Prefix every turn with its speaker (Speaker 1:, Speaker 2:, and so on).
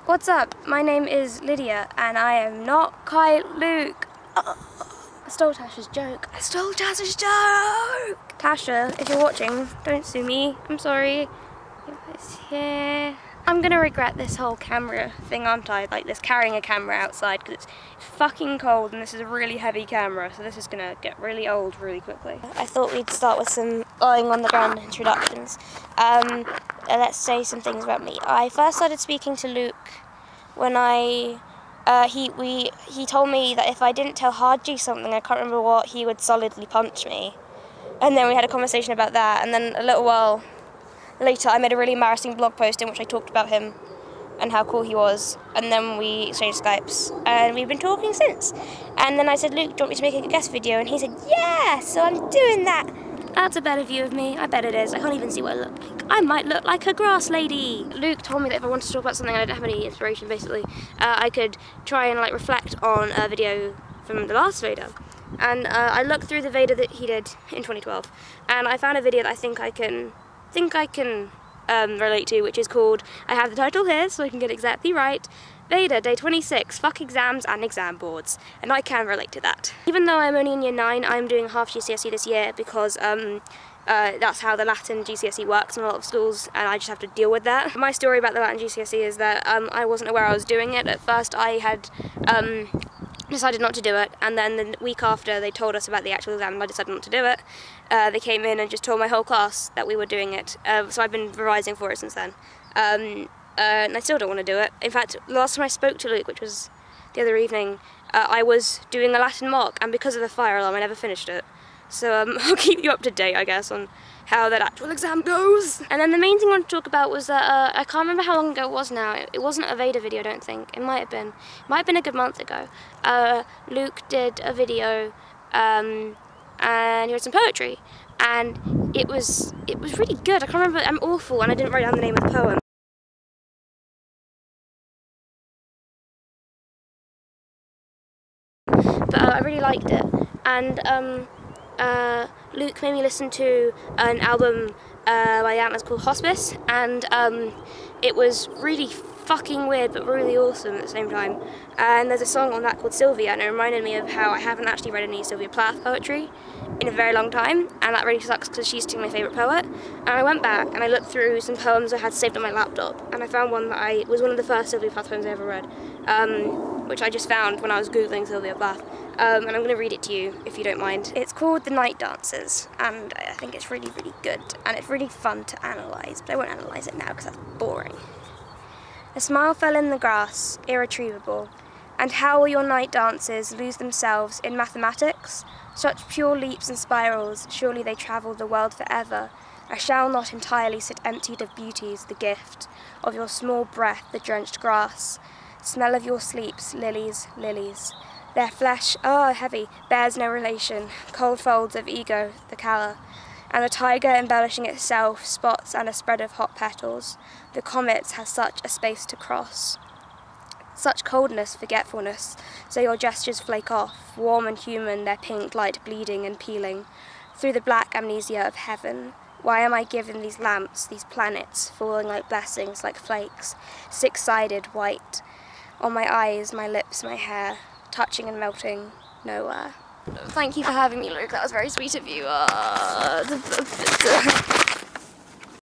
Speaker 1: What's up? My name is Lydia and I am not quite Luke. I stole Tasha's joke. Tasha, if you're watching, don't sue me. I'm sorry. It's here. I'm gonna regret this whole camera thing, aren't I? Like this carrying a camera outside because it's fucking cold and this is a really heavy camera, so this is gonna get really old really quickly. I thought we'd start with some lying on the ground introductions. Let's say some things about me. I first started speaking to Luke when he told me that if I didn't tell Haji something, I can't remember what, he would solidly punch me. And then we had a conversation about that, and then a little while later I made a really embarrassing blog post in which I talked about him and how cool he was, and then we exchanged Skypes and we've been talking since. And then I said, Luke, do you want me to make a guest video? And he said, yeah, so I'm doing that. That's a better view of me, I bet it is. I can't even see what I look like. I might look like a grass lady. Luke told me that if I wanted to talk about something and I didn't have any inspiration basically, I could try and like reflect on a video from the last Vader. And I looked through the Vader that he did in 2012 and I found a video that I think I can relate to, which is called, I have the title here so I can get it exactly right, Vader, Day 26, Fuck Exams and Exam Boards, and I can relate to that. Even though I'm only in year 9, I'm doing half GCSE this year because that's how the Latin GCSE works in a lot of schools and I just have to deal with that. My story about the Latin GCSE is that I wasn't aware I was doing it. At first I had decided not to do it, and then the week after they told us about the actual exam and I decided not to do it. They came in and just told my whole class that we were doing it, so I've been revising for it since then. And I still don't want to do it. In fact, last time I spoke to Luke, which was the other evening, I was doing a Latin mock, and because of the fire alarm I never finished it. So I'll keep you up to date, I guess, on how that actual exam goes. And then the main thing I wanted to talk about was that I can't remember how long ago it was now. It wasn't a Vader video, I don't think. It might have been. It might have been a good month ago. Luke did a video and he read some poetry, and it was really good. I can't remember. I'm awful, and I didn't write down the name of the poem. But I really liked it, and Luke made me listen to an album by the Antlers called Hospice, and it was really fucking weird but really awesome at the same time. And there's a song on that called Sylvia, and it reminded me of how I haven't actually read any Sylvia Plath poetry in a very long time, and that really sucks because she's still my favourite poet. And I went back and I looked through some poems I had saved on my laptop, and I found one that was one of the first Sylvia Plath poems I ever read, which I just found when I was googling Sylvia Plath, and I'm going to read it to you if you don't mind. It's called The Night Dancers, and I think it's really, really good, and it's really fun to analyse, but I won't analyse it now because that's boring. A smile fell in the grass, irretrievable, and how will your night dances lose themselves in mathematics? Such pure leaps and spirals, surely they travel the world forever. I shall not entirely sit emptied of beauties, the gift of your small breath, the drenched grass. Smell of your sleeps, lilies, lilies. Their flesh, heavy, bears no relation. Cold folds of ego, the colour. And the tiger embellishing itself, spots and a spread of hot petals. The comets has such a space to cross. Such coldness, forgetfulness, so your gestures flake off, warm and human, their pink light bleeding and peeling. Through the black amnesia of heaven, why am I given these lamps, these planets, falling like blessings, like flakes, six-sided, white, on my eyes, my lips, my hair, touching and melting, nowhere. Thank you for having me, Luke, that was very sweet of you.